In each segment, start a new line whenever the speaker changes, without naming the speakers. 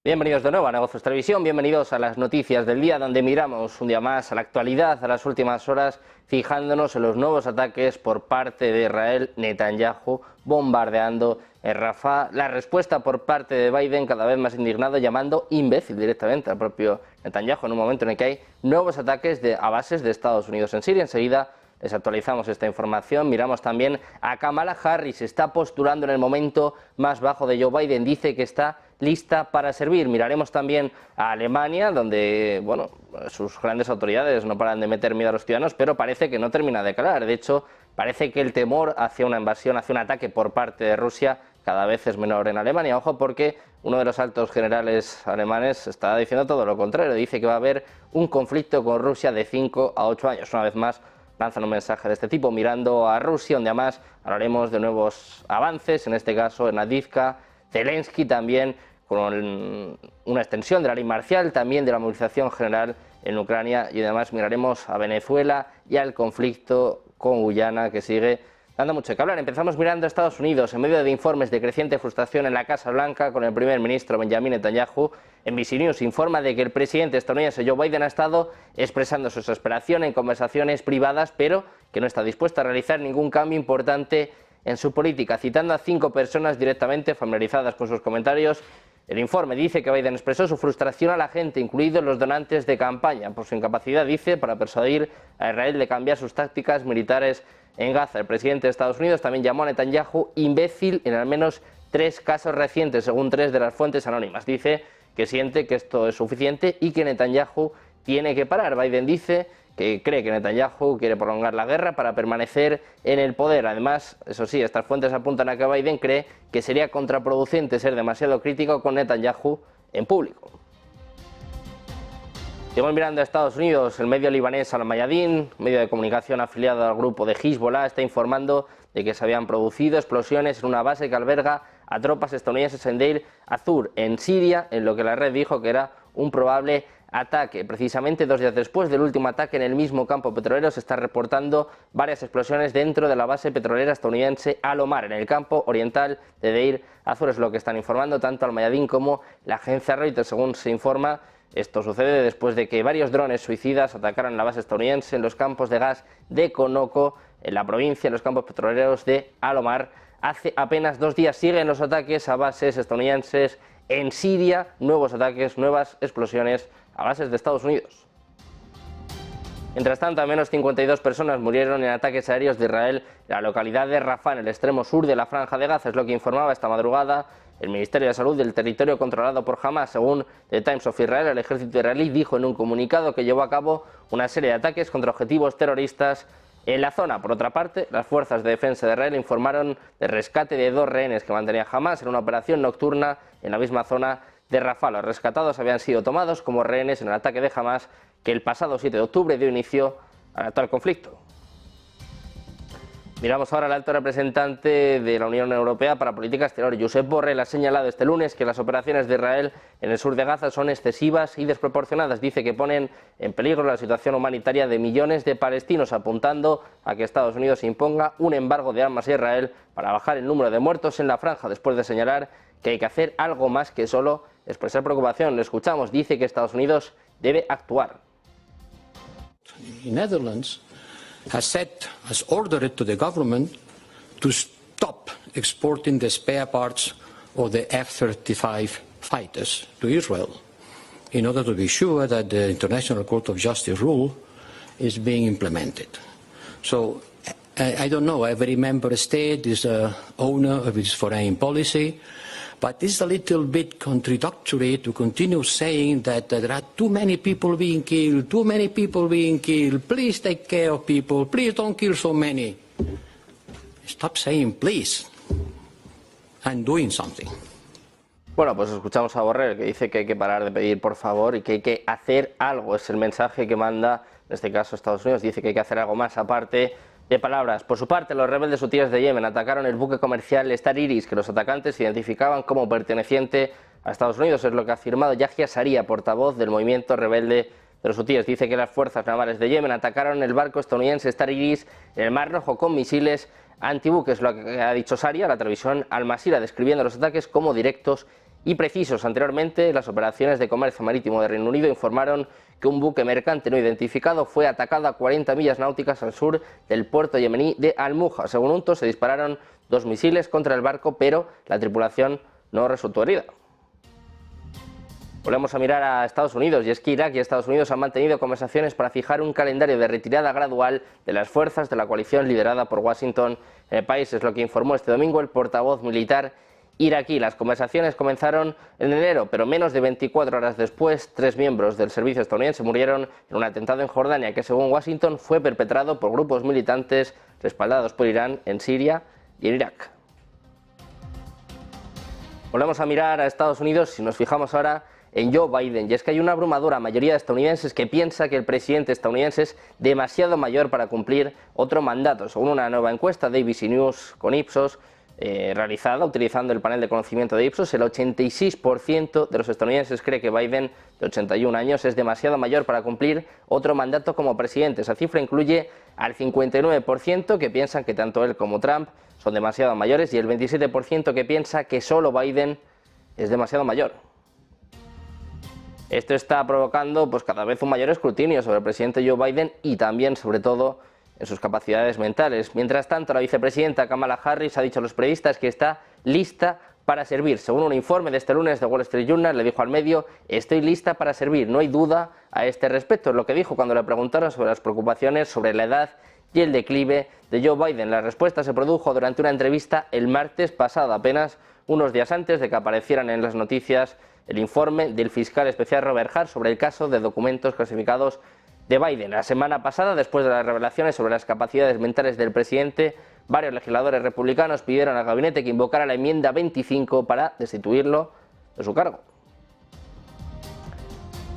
Bienvenidos de nuevo a Negocios Televisión, bienvenidos a las noticias del día, donde miramos un día más a la actualidad, a las últimas horas, fijándonos en los nuevos ataques por parte de Israel, Netanyahu, bombardeando en Rafah, la respuesta por parte de Biden cada vez más indignado, llamando imbécil directamente al propio Netanyahu en un momento en el que hay nuevos ataques a bases de Estados Unidos en Siria. Enseguida les actualizamos esta información. Miramos también a Kamala Harris, se está postulando en el momento más bajo de Joe Biden, dice que está lista para servir. Miraremos también a Alemania, donde sus grandes autoridades no paran de meter miedo a los ciudadanos, pero parece que no termina de calar. De hecho, parece que el temor hacia una invasión, hacia un ataque por parte de Rusia cada vez es menor en Alemania. Ojo, porque uno de los altos generales alemanes está diciendo todo lo contrario. Dice que va a haber un conflicto con Rusia de 5 a 8 años. Una vez más, lanzan un mensaje de este tipo, mirando a Rusia, donde además hablaremos de nuevos avances, en este caso en Avdiivka, Zelensky también, con una extensión de la ley marcial, también de la movilización general en Ucrania, y además miraremos a Venezuela y al conflicto con Guyana, que sigue dando mucho que hablar. Empezamos mirando a Estados Unidos, en medio de informes de creciente frustración en la Casa Blanca con el primer ministro Benjamin Netanyahu. NBC News informa de que el presidente estadounidense Joe Biden ha estado expresando su desesperación en conversaciones privadas, pero que no está dispuesto a realizar ningún cambio importante en su política. Citando a 5 personas directamente familiarizadas con sus comentarios, el informe dice que Biden expresó su frustración a la gente, incluidos los donantes de campaña, por su incapacidad, dice, para persuadir a Israel de cambiar sus tácticas militares en Gaza. El presidente de Estados Unidos también llamó a Netanyahu imbécil en al menos 3 casos recientes, según 3 de las fuentes anónimas. Dice que siente que esto es suficiente y que Netanyahu tiene que parar. Biden dice que cree que Netanyahu quiere prolongar la guerra para permanecer en el poder. Además, eso sí, estas fuentes apuntan a que Biden cree que sería contraproducente ser demasiado crítico con Netanyahu en público. Seguimos mirando a Estados Unidos. El medio libanés Al Mayadin, medio de comunicación afiliado al grupo de Hezbollah, está informando de que se habían producido explosiones en una base que alberga a tropas estadounidenses en Deir Azur, en Siria, en lo que la red dijo que era un probable ataque. Precisamente 2 días después del último ataque en el mismo campo petrolero, se están reportando varias explosiones dentro de la base petrolera estadounidense Al Omar, en el campo oriental de Deir Azur. Es lo que están informando tanto Al Mayadin como la agencia Reuters. Según se informa, esto sucede después de que varios drones suicidas atacaran la base estadounidense en los campos de gas de Conoco, en la provincia, en los campos petroleros de Al Omar. Hace apenas 2 días siguen los ataques a bases estadounidenses en Siria, nuevos ataques, nuevas explosiones a bases de Estados Unidos. Mientras tanto, al menos 52 personas murieron en ataques aéreos de Israel en la localidad de Rafah, en el extremo sur de la Franja de Gaza. Es lo que informaba esta madrugada el Ministerio de Salud del territorio controlado por Hamas. Según The Times of Israel, el ejército israelí dijo en un comunicado que llevó a cabo una serie de ataques contra objetivos terroristas en la zona. Por otra parte, las fuerzas de defensa de Israel informaron del rescate de 2 rehenes que mantenía Hamas en una operación nocturna en la misma zona de Rafah. Los rescatados habían sido tomados como rehenes en el ataque de Hamas que el pasado 7 de octubre dio inicio al actual conflicto. Miramos ahora al alto representante de la Unión Europea para Política Exterior. Josep Borrell ha señalado este lunes que las operaciones de Israel en el sur de Gaza son excesivas y desproporcionadas. Dice que ponen en peligro la situación humanitaria de millones de palestinos, apuntando a que Estados Unidos imponga un embargo de armas a Israel para bajar el número de muertos en la franja, después de señalar que hay que hacer algo más que solo expresar preocupación. Lo escuchamos, dice que Estados Unidos debe actuar.
Netherlands has ordered to the government to stop exporting the spare parts of the F-35 fighters to Israel in order to be sure that the International Court of Justice rule is being implemented. So I don't know, every member state is a owner of its foreign policy, but it's a little bit contradictory to continue saying that there are too many people being killed, please take care of people, please don't kill so many. Stop saying please and doing something.
Bueno, pues escuchamos a Borrell, que dice que hay que parar de pedir por favor y que hay que hacer algo. Es el mensaje que manda, en este caso, Estados Unidos. Dice que hay que hacer algo más aparte de palabras. Por su parte, los rebeldes hutíes de Yemen atacaron el buque comercial Star Iris, que los atacantes identificaban como perteneciente a Estados Unidos. Es lo que ha afirmado Yahya Sharia, portavoz del movimiento rebelde de los hutíes. Dice que las fuerzas navales de Yemen atacaron el barco estadounidense Star Iris en el Mar Rojo con misiles antibuques. Lo que ha dicho Sharia a la televisión Al Masira, describiendo los ataques como directos y precisos. Anteriormente, las operaciones de comercio marítimo de Reino Unido informaron que un buque mercante no identificado fue atacado a 40 millas náuticas al sur del puerto yemení de Al-Muja. Según UNTO, se dispararon 2 misiles contra el barco, pero la tripulación no resultó herida. Volvemos a mirar a Estados Unidos, y es que Irak y Estados Unidos han mantenido conversaciones para fijar un calendario de retirada gradual de las fuerzas de la coalición liderada por Washington en el país. Es lo que informó este domingo el portavoz militar iraquí. Las conversaciones comenzaron en enero, pero menos de 24 horas después, 3 miembros del servicio estadounidense murieron en un atentado en Jordania que, según Washington, fue perpetrado por grupos militantes respaldados por Irán en Siria y en Irak. Volvemos a mirar a Estados Unidos y nos fijamos ahora en Joe Biden, y es que hay una abrumadora mayoría de estadounidenses que piensa que el presidente estadounidense es demasiado mayor para cumplir otro mandato. Según una nueva encuesta de ABC News con Ipsos, realizada utilizando el panel de conocimiento de Ipsos, el 86% de los estadounidenses cree que Biden, de 81 años, es demasiado mayor para cumplir otro mandato como presidente. Esa cifra incluye al 59% que piensan que tanto él como Trump son demasiado mayores y el 27% que piensa que solo Biden es demasiado mayor. Esto está provocando cada vez un mayor escrutinio sobre el presidente Joe Biden y también, sobre todo, en sus capacidades mentales. Mientras tanto, la vicepresidenta Kamala Harris ha dicho a los periodistas que está lista para servir. Según un informe de este lunes de Wall Street Journal, le dijo al medio: estoy lista para servir, no hay duda a este respecto. Es lo que dijo cuando le preguntaron sobre las preocupaciones sobre la edad y el declive de Joe Biden. La respuesta se produjo durante una entrevista el martes pasado, apenas unos días antes de que aparecieran en las noticias el informe del fiscal especial Robert Hur sobre el caso de documentos clasificados de Biden. La semana pasada, después de las revelaciones sobre las capacidades mentales del presidente, varios legisladores republicanos pidieron al gabinete que invocara la enmienda 25 para destituirlo de su cargo.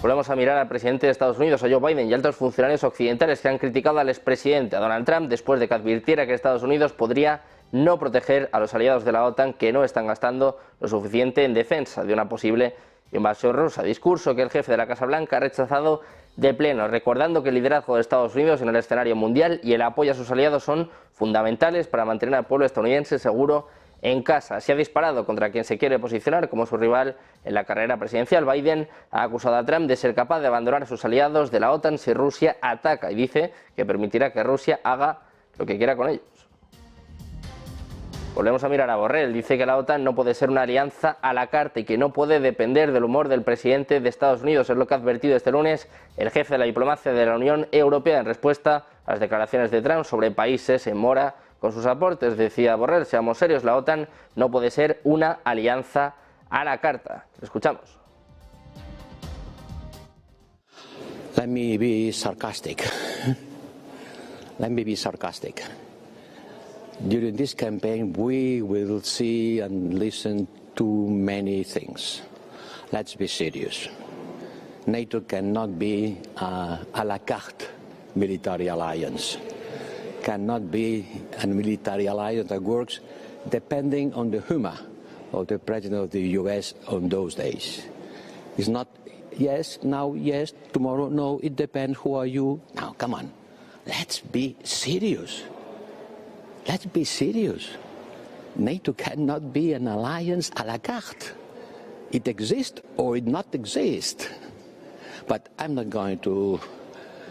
Volvemos a mirar al presidente de Estados Unidos, a Joe Biden, y altos funcionarios occidentales que han criticado al expresidente, a Donald Trump, después de que advirtiera que Estados Unidos podría no proteger a los aliados de la OTAN que no están gastando lo suficiente en defensa de una posible invasión rusa. Discurso que el jefe de la Casa Blanca ha rechazado de pleno, recordando que el liderazgo de Estados Unidos en el escenario mundial y el apoyo a sus aliados son fundamentales para mantener al pueblo estadounidense seguro en casa. Se ha disparado contra quien se quiere posicionar como su rival en la carrera presidencial. Biden ha acusado a Trump de ser capaz de abandonar a sus aliados de la OTAN si Rusia ataca, y dice que permitirá que Rusia haga lo que quiera con ellos. Volvemos a mirar a Borrell. Dice que la OTAN no puede ser una alianza a la carta y que no puede depender del humor del presidente de Estados Unidos. Es lo que ha advertido este lunes el jefe de la diplomacia de la Unión Europea en respuesta a las declaraciones de Trump sobre países en mora con sus aportes. Decía Borrell: seamos serios, la OTAN no puede ser una alianza a la carta. Escuchamos.
Let me be sarcastic. Let me be sarcastic. During this campaign, we will see and listen to many things. Let's be serious. NATO cannot be a la carte military alliance. Cannot be a military alliance that works depending on the humor of the President of the US on those days. It's not yes, now yes, tomorrow no, it depends, who are you? Now, come on, let's be serious. Let's be serious. NATO cannot be an alliance a la carte. It exists or it not exist. But I'm not going to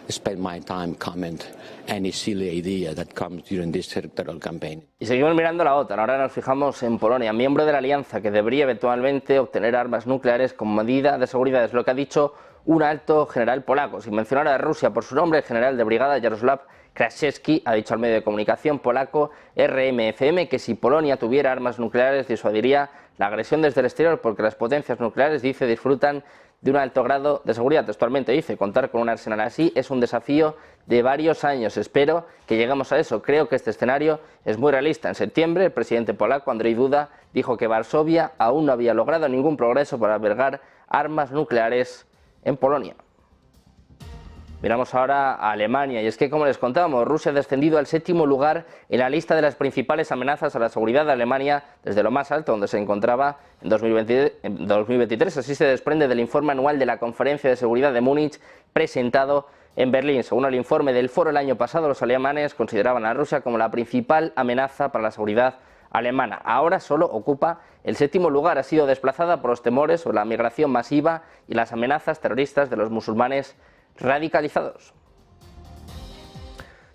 spend my time comment any silly idea that comes during this electoral campaign.
Y seguimos mirando la OTAN. Ahora nos fijamos en Polonia, miembro de la alianza que debería eventualmente obtener armas nucleares como medida de seguridad. Es lo que ha dicho un alto general polaco. Sin mencionar a Rusia por su nombre, el general de brigada Jaroslaw Kraszewski ha dicho al medio de comunicación polaco RMFM que si Polonia tuviera armas nucleares disuadiría la agresión desde el exterior, porque las potencias nucleares, dice, disfrutan de un alto grado de seguridad. Textualmente dice: contar con un arsenal así es un desafío de varios años. Espero que lleguemos a eso. Creo que este escenario es muy realista. En septiembre, el presidente polaco Andrzej Duda dijo que Varsovia aún no había logrado ningún progreso para albergar armas nucleares en Polonia. Miramos ahora a Alemania, y es que, como les contábamos, Rusia ha descendido al 7º lugar en la lista de las principales amenazas a la seguridad de Alemania desde lo más alto, donde se encontraba en 2023. Así se desprende del informe anual de la Conferencia de Seguridad de Múnich presentado en Berlín. Según el informe del foro el año pasado, los alemanes consideraban a Rusia como la principal amenaza para la seguridad alemana. Ahora solo ocupa el 7º lugar. Ha sido desplazada por los temores sobre la migración masiva y las amenazas terroristas de los musulmanes radicalizados.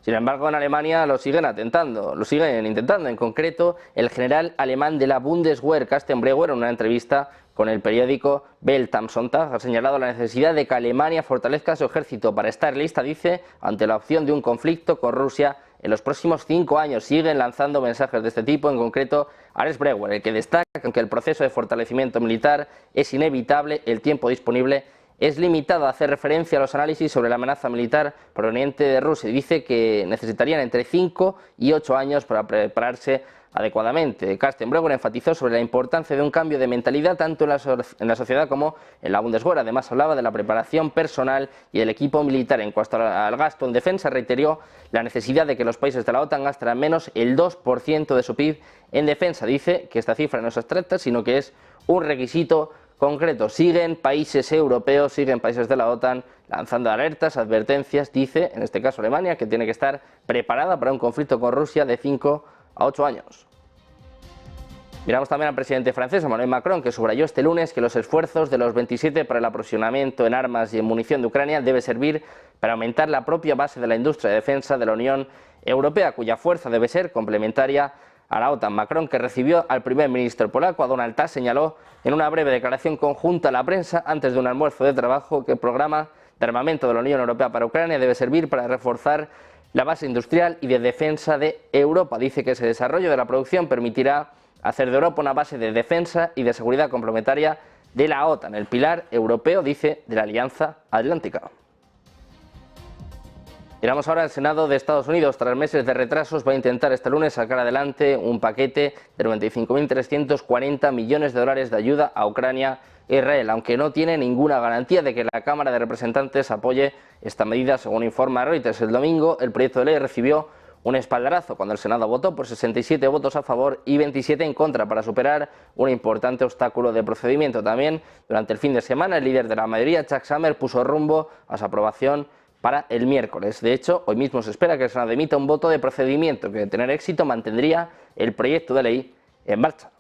Sin embargo, en Alemania lo siguen intentando. En concreto, el general alemán de la Bundeswehr, Carsten Breuer, en una entrevista con el periódico Welt am Sonntag, ha señalado la necesidad de que Alemania fortalezca su ejército para estar lista, dice, ante la opción de un conflicto con Rusia en los próximos 5 años. Siguen lanzando mensajes de este tipo, en concreto Alex Breuer, el que destaca que aunque el proceso de fortalecimiento militar es inevitable, el tiempo disponible es limitado. A hacer referencia a los análisis sobre la amenaza militar proveniente de Rusia y dice que necesitarían entre 5 y 8 años para prepararse adecuadamente. Carsten Breuer enfatizó sobre la importancia de un cambio de mentalidad tanto en la sociedad como en la Bundeswehr. Además hablaba de la preparación personal y el equipo militar. En cuanto al gasto en defensa, reiteró la necesidad de que los países de la OTAN gasten al menos el 2% de su PIB en defensa. Dice que esta cifra no es abstracta, sino que es un requisito concreto. Siguen países europeos, siguen países de la OTAN lanzando alertas, advertencias. Dice, en este caso Alemania, que tiene que estar preparada para un conflicto con Rusia de 5 a 8 años. Miramos también al presidente francés, Emmanuel Macron, que subrayó este lunes que los esfuerzos de los 27 para el aprovisionamiento en armas y en munición de Ucrania debe servir para aumentar la propia base de la industria de defensa de la Unión Europea, cuya fuerza debe ser complementaria a la OTAN. Macron, que recibió al primer ministro polaco, a Donald Tusk, señaló en una breve declaración conjunta a la prensa antes de un almuerzo de trabajo que el programa de armamento de la Unión Europea para Ucrania debe servir para reforzar la base industrial y de defensa de Europa. Dice que ese desarrollo de la producción permitirá hacer de Europa una base de defensa y de seguridad complementaria de la OTAN, el pilar europeo, dice, de la Alianza Atlántica. Miramos ahora al Senado de Estados Unidos. Tras meses de retrasos, va a intentar este lunes sacar adelante un paquete de 95.340 millones de dólares de ayuda a Ucrania e Israel, aunque no tiene ninguna garantía de que la Cámara de Representantes apoye esta medida, según informa Reuters. El domingo, el proyecto de ley recibió un espaldarazo cuando el Senado votó por 67 votos a favor y 27 en contra para superar un importante obstáculo de procedimiento. También, durante el fin de semana, el líder de la mayoría, Chuck Schumer, puso rumbo a su aprobación para el miércoles. De hecho, hoy mismo se espera que el Senado emita un voto de procedimiento que, de tener éxito, mantendría el proyecto de ley en marcha.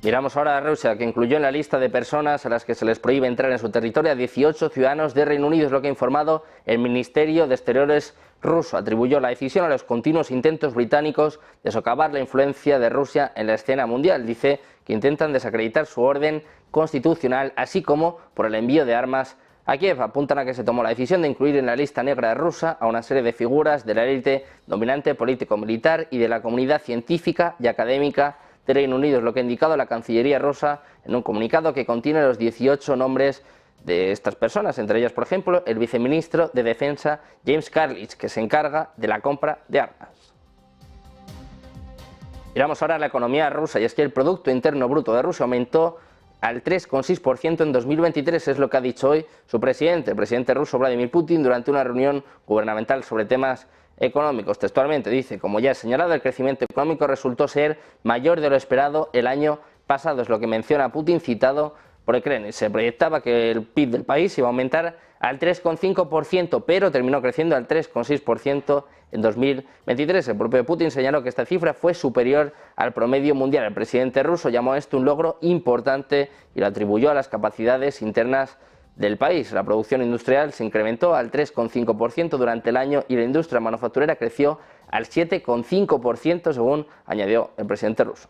Miramos ahora a Rusia, que incluyó en la lista de personas a las que se les prohíbe entrar en su territorio a 18 ciudadanos de Reino Unido, es lo que ha informado el Ministerio de Exteriores ruso. Atribuyó la decisión a los continuos intentos británicos de socavar la influencia de Rusia en la escena mundial. Dice que intentan desacreditar su orden constitucional, así como por el envío de armas a Kiev. Apuntan a que se tomó la decisión de incluir en la lista negra rusa a una serie de figuras de la élite dominante político-militar y de la comunidad científica y académica de Reino Unido, es lo que ha indicado la Cancillería rusa en un comunicado que contiene los 18 nombres de estas personas, entre ellas, por ejemplo, el viceministro de Defensa James Carlich, que se encarga de la compra de armas. Miramos ahora a la economía rusa, y es que el Producto Interno Bruto de Rusia aumentó al 3,6% en 2023, es lo que ha dicho hoy su presidente, el presidente ruso Vladimir Putin, durante una reunión gubernamental sobre temas económicos. Textualmente dice, como ya he señalado, el crecimiento económico resultó ser mayor de lo esperado el año pasado, es lo que menciona Putin, citado por el Kremlin. Se proyectaba que el PIB del país iba a aumentar al 3,5%, pero terminó creciendo al 3,6% en 2023. El propio Putin señaló que esta cifra fue superior al promedio mundial. El presidente ruso llamó a esto un logro importante y lo atribuyó a las capacidades internas del país. La producción industrial se incrementó al 3,5% durante el año y la industria manufacturera creció al 7,5%, según añadió el presidente ruso.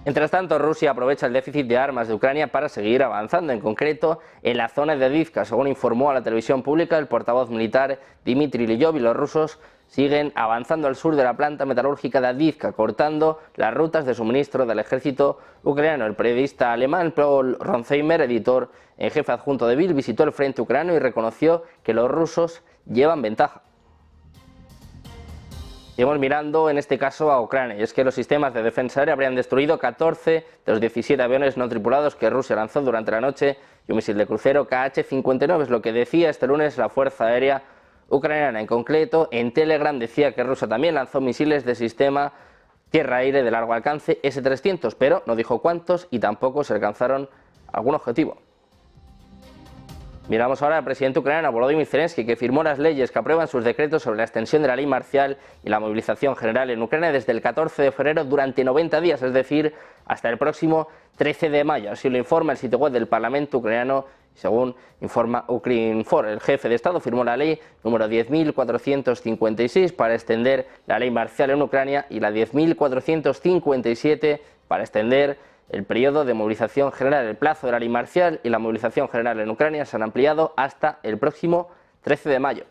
Mientras tanto, Rusia aprovecha el déficit de armas de Ucrania para seguir avanzando, en concreto en la zona de Avdiivka. Según informó a la televisión pública el portavoz militar Dmitry Liyov, los rusos siguen avanzando al sur de la planta metalúrgica de Avdiivka, cortando las rutas de suministro del ejército ucraniano. El periodista alemán Paul Ronsheimer, editor en jefe adjunto de Bild, visitó el frente ucraniano y reconoció que los rusos llevan ventaja. Seguimos mirando en este caso a Ucrania, y es que los sistemas de defensa aérea habrían destruido 14 de los 17 aviones no tripulados que Rusia lanzó durante la noche y un misil de crucero Kh-59, es lo que decía este lunes la Fuerza Aérea Ucraniana. En concreto, en Telegram decía que Rusia también lanzó misiles de sistema tierra-aire de largo alcance S-300, pero no dijo cuántos y tampoco se alcanzaron algún objetivo. Miramos ahora al presidente ucraniano Volodymyr Zelensky, que firmó las leyes que aprueban sus decretos sobre la extensión de la ley marcial y la movilización general en Ucrania desde el 14 de febrero durante 90 días, es decir, hasta el próximo 13 de mayo. Así lo informa el sitio web del Parlamento ucraniano. Según informa Ukrinfor, el jefe de Estado firmó la ley número 10.456 para extender la ley marcial en Ucrania y la 10.457 para extender el periodo de movilización general. El plazo de la ley marcial y la movilización general en Ucrania se han ampliado hasta el próximo 13 de mayo.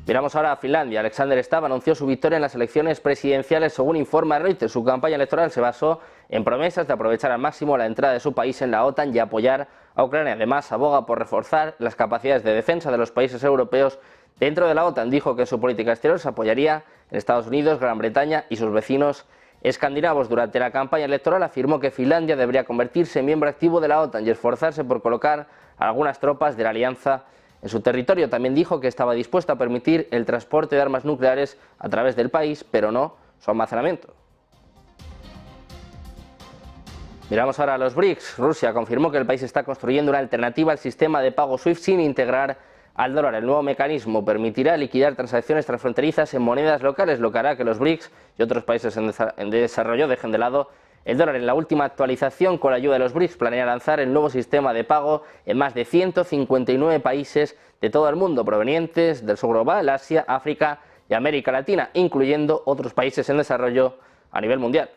Miramos ahora a Finlandia. Alexander Stubb anunció su victoria en las elecciones presidenciales. Según informa Reuters, su campaña electoral se basó en promesas de aprovechar al máximo la entrada de su país en la OTAN y apoyar a Ucrania. Además, aboga por reforzar las capacidades de defensa de los países europeos dentro de la OTAN. Dijo que su política exterior se apoyaría en Estados Unidos, Gran Bretaña y sus vecinos escandinavos. Durante la campaña electoral afirmó que Finlandia debería convertirse en miembro activo de la OTAN y esforzarse por colocar algunas tropas de la alianza en su territorio. También dijo que estaba dispuesto a permitir el transporte de armas nucleares a través del país, pero no su almacenamiento. Miramos ahora a los BRICS. Rusia confirmó que el país está construyendo una alternativa al sistema de pago SWIFT sin integrar al dólar. El nuevo mecanismo permitirá liquidar transacciones transfronterizas en monedas locales, lo que hará que los BRICS y otros países en desarrollo dejen de lado el dólar. En la última actualización, con la ayuda de los BRICS, planea lanzar el nuevo sistema de pago en más de 159 países de todo el mundo, provenientes del sur global, Asia, África y América Latina, incluyendo otros países en desarrollo a nivel mundial.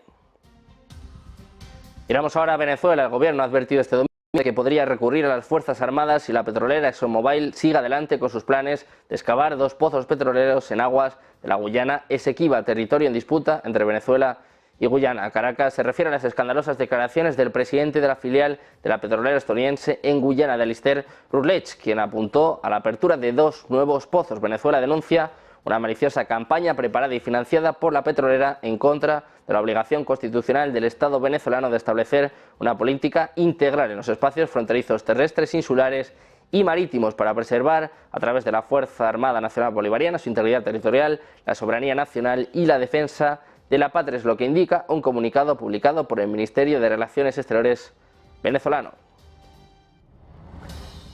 Miramos ahora a Venezuela. El gobierno ha advertido este domingo de que podría recurrir a las Fuerzas Armadas si la petrolera ExxonMobil sigue adelante con sus planes de excavar 2 pozos petroleros en aguas de la Guyana Esequiba, territorio en disputa entre Venezuela y Guyana. Caracas se refiere a las escandalosas declaraciones del presidente de la filial de la petrolera estadounidense en Guyana, de Alistair Rutledge, quien apuntó a la apertura de 2 nuevos pozos. Venezuela denuncia una maliciosa campaña preparada y financiada por la petrolera en contra de la obligación constitucional del Estado venezolano de establecer una política integral en los espacios fronterizos terrestres, insulares y marítimos para preservar, a través de la Fuerza Armada Nacional Bolivariana, su integridad territorial, la soberanía nacional y la defensa de la patria, es lo que indica un comunicado publicado por el Ministerio de Relaciones Exteriores venezolano.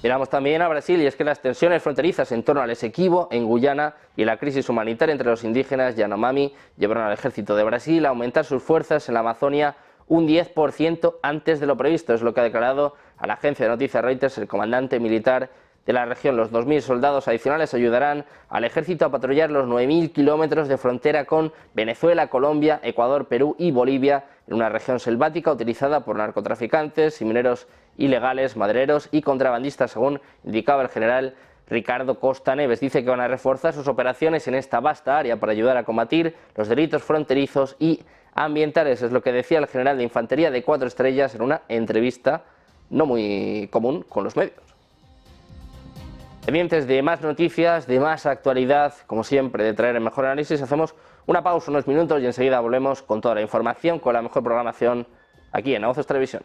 Miramos también a Brasil, y es que las tensiones fronterizas en torno al Esequibo en Guyana y la crisis humanitaria entre los indígenas Yanomami llevaron al ejército de Brasil a aumentar sus fuerzas en la Amazonia un 10% antes de lo previsto. Es lo que ha declarado a la agencia de noticias Reuters el comandante militar de la región. Los 2.000 soldados adicionales ayudarán al ejército a patrullar los 9.000 kilómetros de frontera con Venezuela, Colombia, Ecuador, Perú y Bolivia, en una región selvática utilizada por narcotraficantes y mineros ilegales, madereros y contrabandistas, según indicaba el general Ricardo Costa Neves. Dice que van a reforzar sus operaciones en esta vasta área para ayudar a combatir los delitos fronterizos y ambientales. Es lo que decía el general de infantería de 4 estrellas en una entrevista no muy común con los medios. Pendientes de más noticias, de más actualidad, como siempre, de traer el mejor análisis, hacemos una pausa, unos minutos, y enseguida volvemos con toda la información, con la mejor programación aquí en A Voces Televisión.